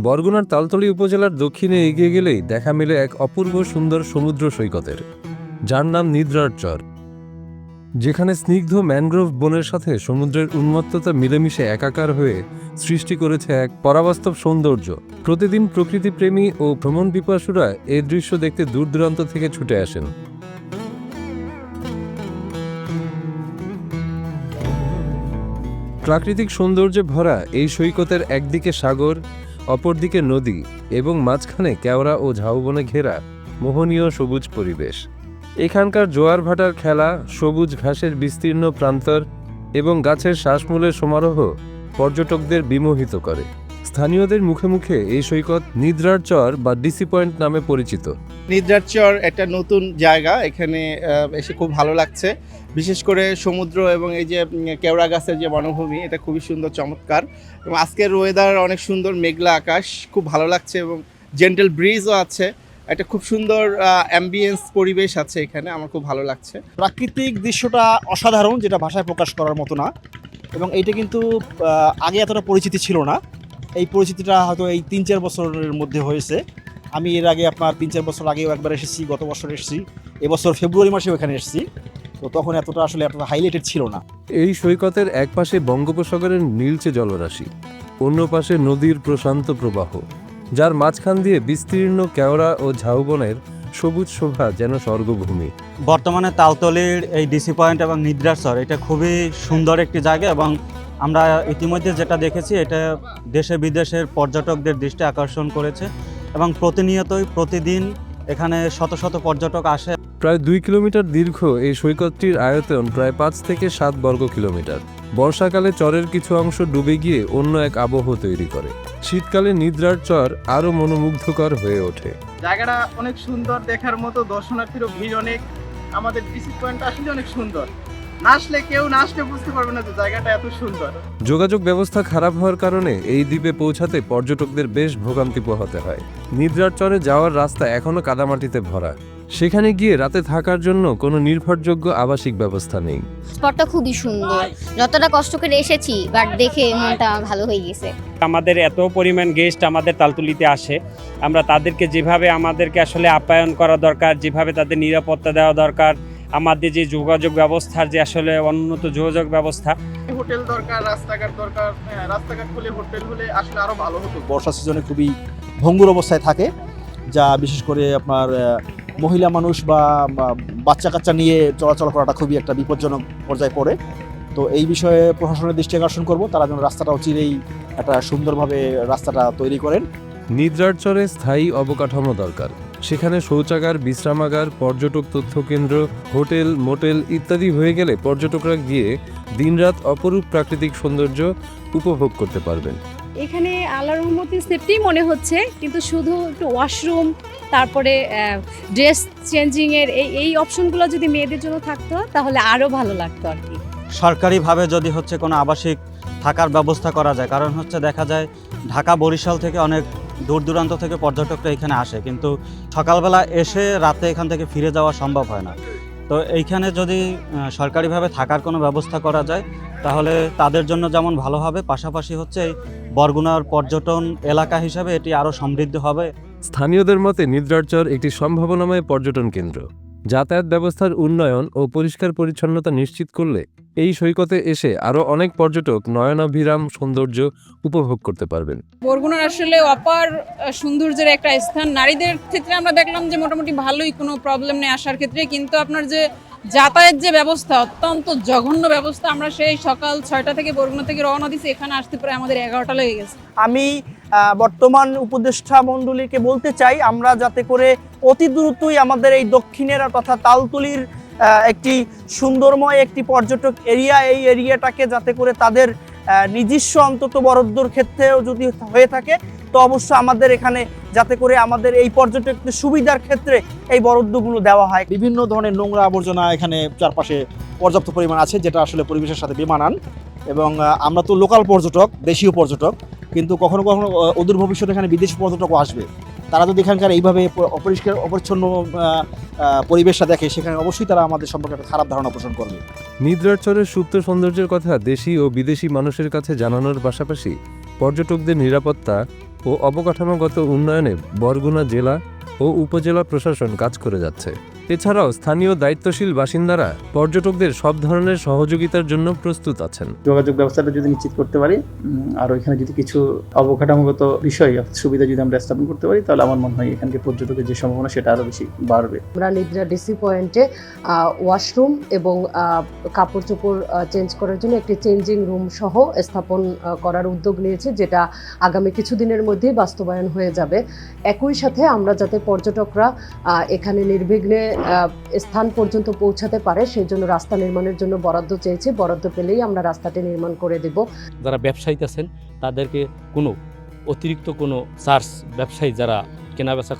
বরগুনার তালতলী উপজেলার দক্ষিণে এগিয়ে গেলেই দেখা মেলে এক অপূর্ব সুন্দর সমুদ্র সৈকতের, যার নাম নিদ্রার চর। যেখানে স্নিগ্ধ ম্যানগ্রোভ বনের সাথে সমুদ্রের উন্মত্ততা মিলেমিশে একাকার হয়ে সৃষ্টি করেছে এক পরাবাস্তব সৌন্দর্য। প্রতিদিন প্রকৃতিপ্রেমী ও ভ্রমণ পিপাসুরা এই দৃশ্য দেখতে দূর দূরান্ত থেকে ছুটে আসেন। প্রাকৃতিক সৌন্দর্যে ভরা এই সৈকতের একদিকে সাগর, অপরদিকে নদী এবং মাঝখানে কেওড়া ও ঝাউবনে ঘেরা মোহনীয় সবুজ পরিবেশ। এখানকার জোয়ার ভাটার খেলা, সবুজ ঘাসের বিস্তীর্ণ প্রান্তর এবং গাছের শ্বাসমূলের সমারোহ পর্যটকদের বিমোহিত করে। স্থানীয়দের মুখে মুখে এই সৈকত নিদ্রার চর বা ডিসি পয়েন্ট নামে পরিচিত। নিদ্রার চর একটা নতুন জায়গা, এখানে এসে খুব ভালো লাগছে। বিশেষ করে সমুদ্র এবং এই যে কেওড়া গাছের যে বনভূমি, এটা খুবই সুন্দর, চমৎকার। এবং আজকের ওয়েদার অনেক সুন্দর, মেঘলা আকাশ, খুব ভালো লাগছে এবং জেন্টেল ব্রিজও আছে। একটা খুব সুন্দর অ্যাম্বিয়েন্স পরিবেশ আছে এখানে, আমার খুব ভালো লাগছে। প্রাকৃতিক দৃশ্যটা অসাধারণ, যেটা ভাষায় প্রকাশ করার মতো না। এবং এইটা কিন্তু আগে এতটা পরিচিতি ছিল না। এই পরিচিতিটা হয়তো এই ৩-৪ বছরের মধ্যে হয়েছে। আমি এর আগে আপনার 3-4 বছর আগেও একবার এসেছি, গত বছর এসেছি, এবছর ফেব্রুয়ারি মাসেও এখানে এসেছি। তো তখন এতটা হাইলাইটেড ছিল না। এই সৈকতের এক পাশে বঙ্গোপসাগরের নীলচে জলরাশি, অন্য পাশে নদীর প্রশান্ত প্রবাহ, যার মাঝখান দিয়ে বিস্তীর্ণ কেওড়া ও ঝাউবনের সবুজ শোভা যেন স্বর্গভূমি। বর্তমানে তালতলীর এই ডিসি পয়েন্ট এবং নিদ্রার চর এটা খুবই সুন্দর একটি জায়গা এবং আমরা ইতিমধ্যে যেটা দেখেছি এটা দেশে বিদেশের পর্যটকদের দৃষ্টি আকর্ষণ করেছে এবং প্রতিদিন এখানে শত শত পর্যটক আসে। প্রায় 2 কিলোমিটার দীর্ঘ এই সৈকতটির আয়তন প্রায় 5 থেকে 7 বর্গ কিলোমিটার। বর্ষাকালে চরের কিছু অংশ ডুবে গিয়ে অন্য এক আবহ তৈরি করে। শীতকালে নিদ্রার চর আরও মনোমুগ্ধকর হয়ে ওঠে। জায়গাটা অনেক সুন্দর, দেখার মতো, দর্শনার্থীরও ভিড় অনেক। আমাদের ডিসি পয়েন্টটা আসলে অনেক সুন্দর, কেউ না আসলে বুঝতে পারবে না যে জায়গাটা এত সুন্দর। যোগাযোগ ব্যবস্থা খারাপ হওয়ার কারণে এই দ্বীপে পৌঁছাতে পর্যটকদের বেশ ভোগান্তি পোহাতে হয়। নিদ্রার চরে যাওয়ার রাস্তা এখনো কাদামাটিতে ভরা। সেখানে গিয়ে রাতে থাকার জন্য কোনো নির্ভরযোগ্য আবাসিক ব্যবস্থা নেই। স্পটটা খুবই সুন্দর, যতটা কষ্ট করে এসেছি বাট দেখে মনটা ভালো হয়ে গেছে। আমাদের এত পরিমাণ গেস্ট আমাদের তালতলীতে আসে, আমরা তাদেরকে যেভাবে আমাদেরকে আসলে আপ্যায়ন করা দরকার, যেভাবে তাদের নিরাপত্তা দেওয়া দরকার, আমাদের যে যোগাযোগ ব্যবস্থার যে আসলে উন্নত যোগাযোগ ব্যবস্থা, হোটেল দরকার, রাস্তাঘাট দরকার। রাস্তাঘাট হলে, হোটেল হলে আসলে আরো ভালো হতো। বর্ষা সিজনে খুবই ভঙ্গুর অবস্থায় থাকে, যা বিশেষ করে আপনার মহিলা মানুষ বা বাচ্চা কাচ্চা নিয়ে চলাচল করাটা খুবই একটা বিপজ্জনক পর্যায়ে পড়ে। তো এই বিষয়ে প্রশাসনের দৃষ্টি আকর্ষণ করব, তারা যেন রাস্তাটা চিরেই একটা সুন্দরভাবে রাস্তাটা তৈরি করেন। নিদ্রার চরে স্থায়ী অবকাঠামো দরকার। সেখানে শৌচাগার, বিশ্রামাগার, পর্যটক তথ্য কেন্দ্র, হোটেল, মোটেল ইত্যাদি হয়ে গেলে পর্যটকরা গিয়ে দিনরাত অপরূপ প্রাকৃতিক সৌন্দর্য উপভোগ করতে পারবেন। এখানে আল্লাহর রহমতে সেফটি মনে হচ্ছে, কিন্তু শুধু একটু ওয়াশরুম, তারপরে ড্রেস চেঞ্জিংয়ের এই অপশনগুলো যদি মেয়েদের জন্য থাকতো তাহলে আরও ভালো লাগতো আর কি। সরকারিভাবে যদি কোনো আবাসিক থাকার ব্যবস্থা করা যায়, কারণ দেখা যায় ঢাকা, বরিশাল থেকে অনেক দূর দূরান্ত থেকে পর্যটকরা এখানে আসে, কিন্তু সকালবেলা এসে রাতে এখান থেকে ফিরে যাওয়া সম্ভব হয় না। তো এইখানে যদি সরকারিভাবে থাকার কোনো ব্যবস্থা করা যায় তাহলে তাদের জন্য যেমন ভালো হবে, পাশাপাশি এই বরগুনার পর্যটন এলাকা হিসাবে এটি আরও সমৃদ্ধ হবে। স্থানীয়দের মতে নিদ্রার চর একটি সম্ভাবনাময় পর্যটন কেন্দ্র। যাতায়াত ব্যবস্থার উন্নয়ন ও পরিষ্কার পরিচ্ছন্নতা নিশ্চিত করলে এই সৈকতে এসে আরও অনেক পর্যটক নয়নাভিরাম সৌন্দর্য উপভোগ করতে পারবেন। বরগুনার আসলে অপার সৌন্দর্যের একটা স্থান। নারীদের ক্ষেত্রে আমরা দেখলাম যে মোটামুটি ভালোই, কোনো প্রবলেম নেই আসার ক্ষেত্রে, কিন্তু আপনার যে যাতায়াত যে ব্যবস্থা, অত্যন্ত জঘন্য ব্যবস্থা। আমরা সেই সকাল 6টা থেকে বরগুনা থেকে রওনা দিছি, এখানে আসতে প্রায় আমাদের 11টা লেগে গেছে। আমি বর্তমান উপদেষ্টা মণ্ডলীকে বলতে চাই, আমরা যাতে করে অতি দ্রুতই আমাদের এই দক্ষিণের তথা তালতলীর একটি সুন্দরময় একটি পর্যটক এরিয়া, এই এরিয়াটাকে যাতে করে তাদের নিজস্ব অন্তত বরাদ্দর ক্ষেত্রেও যদি হয়ে থাকে, তো অবশ্য আমাদের এখানে যাতে করে আমাদের এই পর্যটকদের সুবিধার ক্ষেত্রে এই বরাদ্দগুলো দেওয়া হয়। বিভিন্ন ধরনের নোংরা আবর্জনা এখানে চারপাশে পর্যাপ্ত পরিমাণ আছে, যেটা আসলে পরিবেশের সাথে বেমানান। এবং আমরা তো লোকাল পর্যটক, দেশীয় পর্যটক, কিন্তু কখনো কখনো অদূর ভবিষ্যতে এখানে বিদেশি পর্যটকও আসবে। তারা যদি এখানকার এইভাবে অপরিষ্কার অপরিচ্ছন্ন পরিবেশটা দেখে, সেখানে অবশ্যই তারা আমাদের সম্পর্কে একটা খারাপ ধারণা পোষণ করবে। নিদ্রার চরের সুপ্ত সৌন্দর্যের কথা দেশি ও বিদেশি মানুষের কাছে জানানোর পাশাপাশি পর্যটকদের নিরাপত্তা ও অবকাঠামোগত উন্নয়নে বরগুনা জেলা ও উপজেলা প্রশাসন কাজ করে যাচ্ছে। এছাড়াও স্থানীয় দায়িত্বশীল বাসিন্দারা পর্যটকদের সব ধরনের সহযোগিতার জন্য প্রস্তুত আছেন। যোগাযোগ ব্যবস্থাটা যদি নিশ্চিত করতে পারি আর ওইখানে যদি কিছু অবকাঠামোগত বিষয় সুবিধা যদি আমরা স্থাপন করতে পারি, তাহলে আমার মনে হয় এখানকে পর্যটকের যে সম্ভাবনা সেটা আরও বেশি বাড়বে। আমরা নিদ্রা ডিসি পয়েন্টে ওয়াশরুম এবং কাপড় চোপড় চেঞ্জ করার জন্য একটি চেঞ্জিং রুম সহ স্থাপন করার উদ্যোগ নিয়েছি, যেটা আগামী কিছুদিনের মধ্যেই বাস্তবায়ন হয়ে যাবে। একই সাথে আমরা যাতে পর্যটকরা এখানে নির্বিঘ্নে স্থান পর্যন্ত পৌঁছাতে পারে সেই জন্য রাস্তা নির্মাণের জন্য বরাদ্দ চেয়েছি। বরাদ্দ পেলেই আমরা রাস্তাটি নির্মাণ করে দেব। যারা ব্যবসায়ী আছেন তাদেরকে কোনো অতিরিক্ত কোনো চার্জ ব্যবসায়ী যারা কেনাবেচা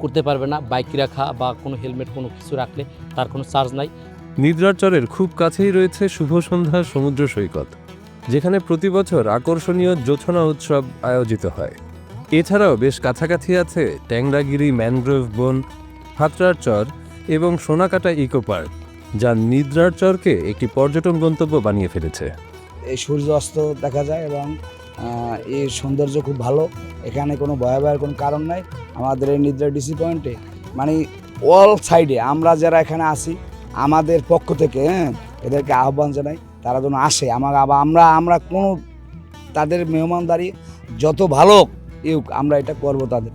করতে পারবে না। বাইক রাখা বা কোনো হেলমেট কোনো কিছু রাখলে তার কোনো চার্জ নাই। নিদ্রার চরের খুব কাছেই রয়েছে শুভ সন্ধ্যা সমুদ্র সৈকত, যেখানে প্রতি বছর আকর্ষণীয় জোছনা উৎসব আয়োজিত হয়। এছাড়াও বেশ কাছাকাছি আছে ট্যাংরাগিরি ম্যানগ্রোভ বন, হাতড়ার চর এবং সোনাকাটা ইকো পার্ক, যা নিদ্রার চরকে একটি পর্যটন গন্তব্য বানিয়ে ফেলেছে। এই সূর্য অস্ত দেখা যায় এবং এর সৌন্দর্য খুব ভালো। এখানে কোনো ভয়াবহের কোনো কারণ নাই। আমাদের এই নিদ্রা ডিসি পয়েন্টে মানে অল সাইডে আমরা যারা এখানে আসি আমাদের পক্ষ থেকে এদেরকে আহ্বান জানাই তারা যেন আসে। আমরা কোনো তাদের মেহমানদারি যত ভালো আমরা এটা করবো তাদের।